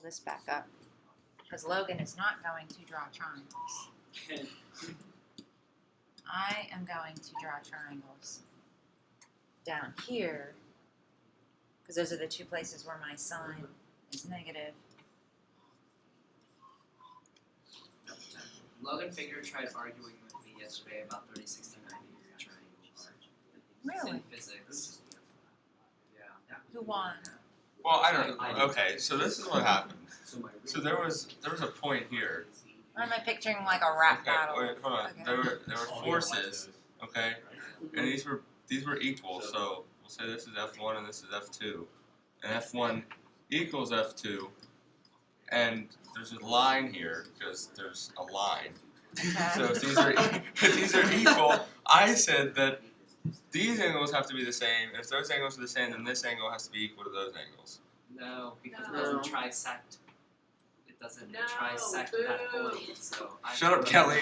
this back up because Logan is not going to draw triangles. I am going to draw triangles down here because those are the two places where my sign is negative. Logan Figure tried arguing with me yesterday about 30-60-90 triangles. Really? In physics. Yeah. Who won? Well, I don't know. Okay, so this is what happened. So there was a point here. Or am I picturing like a rap Okay, battle? wait, hold on. Okay. There were forces, okay, and these were equal. So we'll say this is F1 and this is F2, and F1 equals F2, and there's a line here because there's a line. Okay. So if these are equal, I said that these angles have to be the same. If those angles are the same, then this angle has to be equal to those angles. No, because it doesn't trisect. It doesn't trisect that fully. So Shut up, Kelly.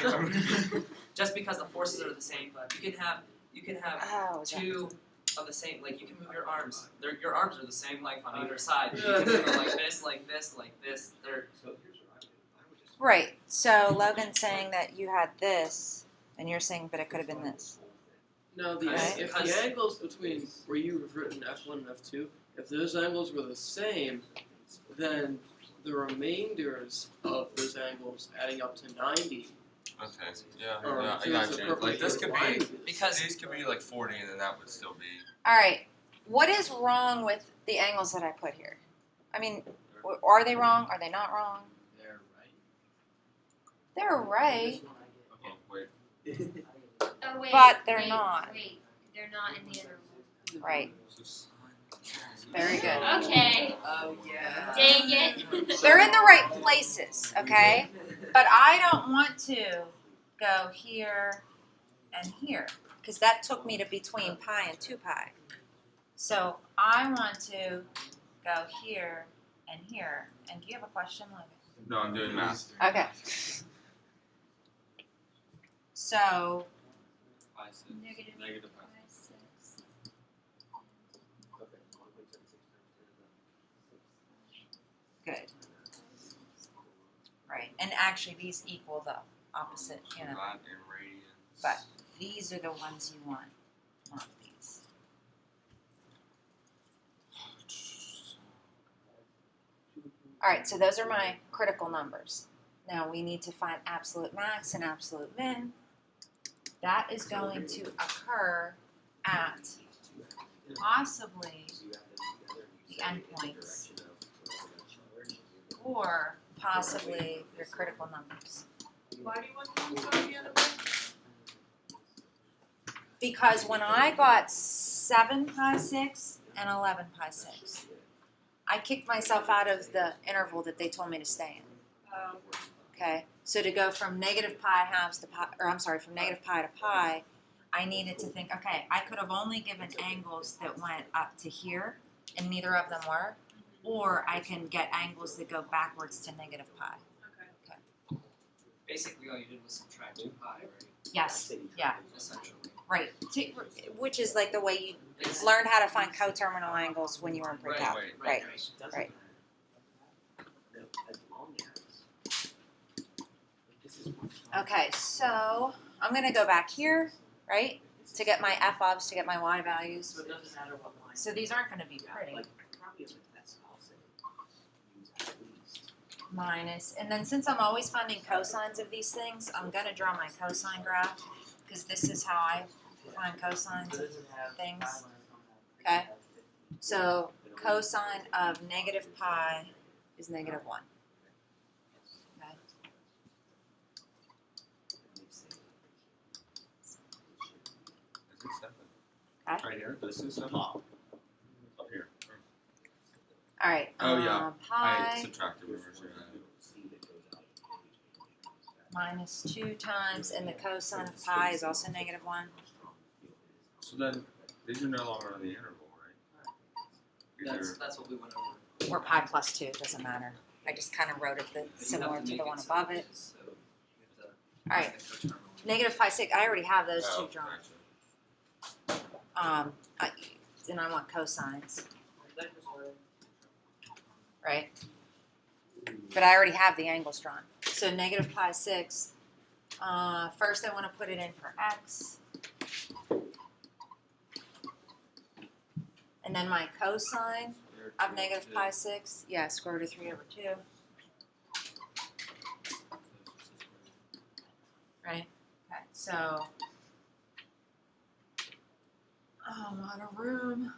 Just because the forces are the same, you can have Oh, two of the same. Like you can move your arms. Your arms are the same length on either side. You can move them like this, like this, like this. They're right. So Logan's saying that you had this, and you're saying, but it could have been this. No, Right. if the angles between where you have written F1 and F2, if those angles were the same, then the remainders of those angles adding up to 90. Okay, yeah, I got you. Like this could be, because these could be like 40, and then that would still be. All right. What is wrong with the angles that I put here? I mean, are they wrong? Are they not wrong? They're right. They're right. Oh wait. Oh, wait, But they're wait, not. Wait, they're not in the interval. Right. Very good. Okay. oh yeah. Dang it. They're in the right places, okay? But I don't want to go here and here because that took me to between pi and 2 pi. So I want to go here and here. And do you have a question, Logan? No, I'm doing math. Okay. So Negative pi. 6. good. Right. And actually these equal the opposite, you know. That and radians. But these are the ones you want, not these. All right, so those are my critical numbers. Now we need to find absolute max and absolute min. That is going to occur at possibly the endpoints or possibly your critical numbers. Why do you want them to go the other way? Because when I got 7 pi 6 and 11 pi 6, I kicked myself out of the interval that they told me to stay in. Okay, so to go from negative pi halves to pi, or I'm sorry, from negative pi to pi, I needed to think, okay, I could have only given angles that went up to here, and neither of them were, or I can get angles that go backwards to negative pi. Basically, all you did was subtract 2 pi, right? Yes, yeah, Essentially. right. Which is like the way you learned how to find coterminal angles when you were in pre-calc. Right. Right. Okay, so I'm going to go back here, right, to get my f ofs, to get my y values. So it doesn't matter what line. So these aren't going to be pretty. Minus, and then since I'm always finding cosines of these things, I'm going to draw my cosine graph because this is how I find cosines of things. Okay, so cosine of negative pi is negative 1. Okay. Is it 7? Okay. Right here. This is 7. Up here. All right. Oh yeah. I Pi subtracted reverse that. minus 2 times, and the cosine of pi is also negative 1. So then these are no longer on the interval, right? These are That's what we went over. Or pi plus 2, doesn't matter. I just kind of wrote it similar to the one above it. So you have to All right. Negative pi 6, I already have those oh, two drawn. gotcha. And I want cosines, right? but I already have the angles drawn. So negative pi 6. First I want to put it in for x. And then my cosine of negative pi 6, yeah, square root of 3 over 2. Right? Okay, so, oh, I'm out of room.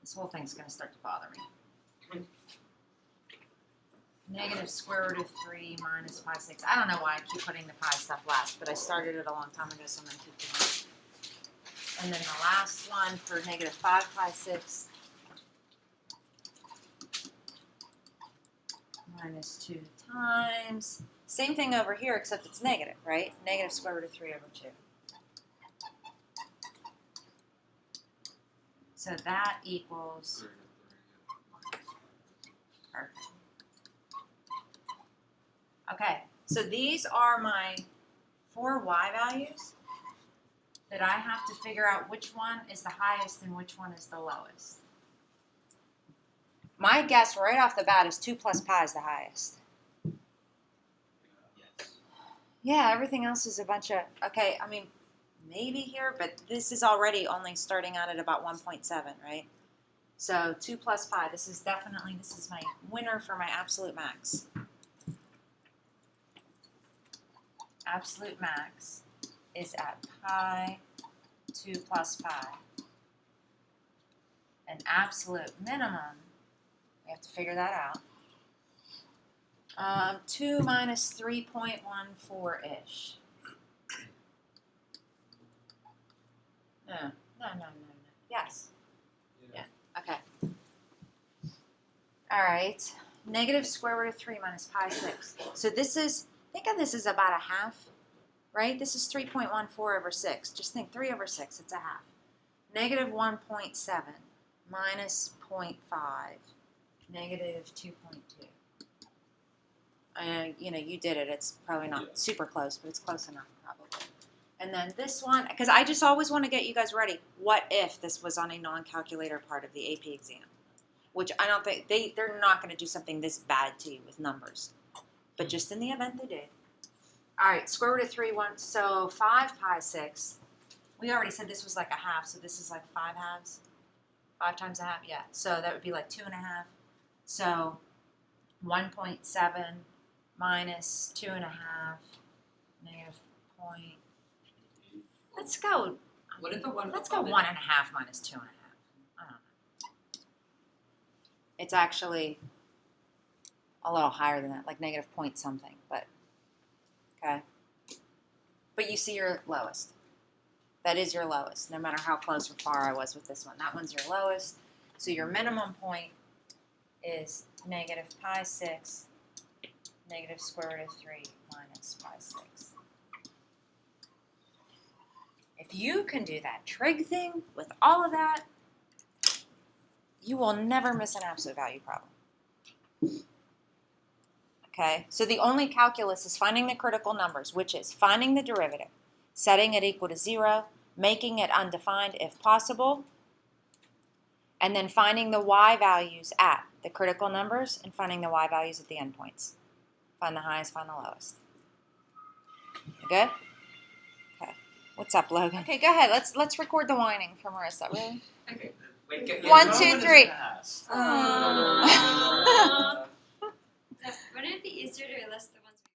This whole thing's going to start to bother me. Negative square root of 3 minus pi 6. I don't know why I keep putting the pi stuff last, but I started it a long time ago, so I'm going to keep doing it. And then the last one for negative 5 pi 6 minus 2 times. Same thing over here, except it's negative, right? Negative square root of 3 over 2. So that equals, perfect. Okay, so these are my 4 y values that I have to figure out which one is the highest and which one is the lowest. My guess right off the bat is 2 plus pi is the highest. Yeah, everything else is a bunch of, okay, I mean, maybe here, but this is already only starting out at about 1.7, right? So 2 plus pi, this is my winner for my absolute max. Absolute max is at pi 2 plus pi. An absolute minimum, we have to figure that out. 2 minus 3.14-ish. No. Yes. Yeah. Okay. All right. Negative square root of 3 minus pi 6. So this is, think of this as about a half, right? This is 3.14 over 6. Just think 3 over 6, it's a half. Negative 1.7 minus 0.5, negative 2.2. You did it. It's probably not super close, but it's close enough probably. And then this one, because I just always want to get you guys ready. What if this was on a non-calculator part of the AP exam? Which I don't think, they're not going to do something this bad to you with numbers. But just in the event they did. All right, square root of 3, 1, so 5 pi 6. We already said this was like a half, so this is like 5 halves. 5 times a half, yeah. So that would be like 2.5. So 1.7 minus 2.5, negative point. Let's go. What if the one? Let's go 1.5 minus 2.5. I don't know. It's actually a little higher than that, like negative point something, but okay. But you see your lowest. That is your lowest, no matter how close or far I was with this one. That one's your lowest. So your minimum point is negative pi 6, negative square root of 3 minus pi 6. If you can do that trig thing with all of that, you will never miss an absolute value problem. Okay, so the only calculus is finding the critical numbers, which is finding the derivative, setting it equal to 0, making it undefined if possible, and then finding the y values at the critical numbers and finding the y values at the endpoints. Find the highest, find the lowest. You good? Okay. What's up, Logan? Okay, go ahead. Let's record the whining for Marissa. Really? Okay. Wait, get, 1, yeah, 2, 3. Wouldn't it be easier to list the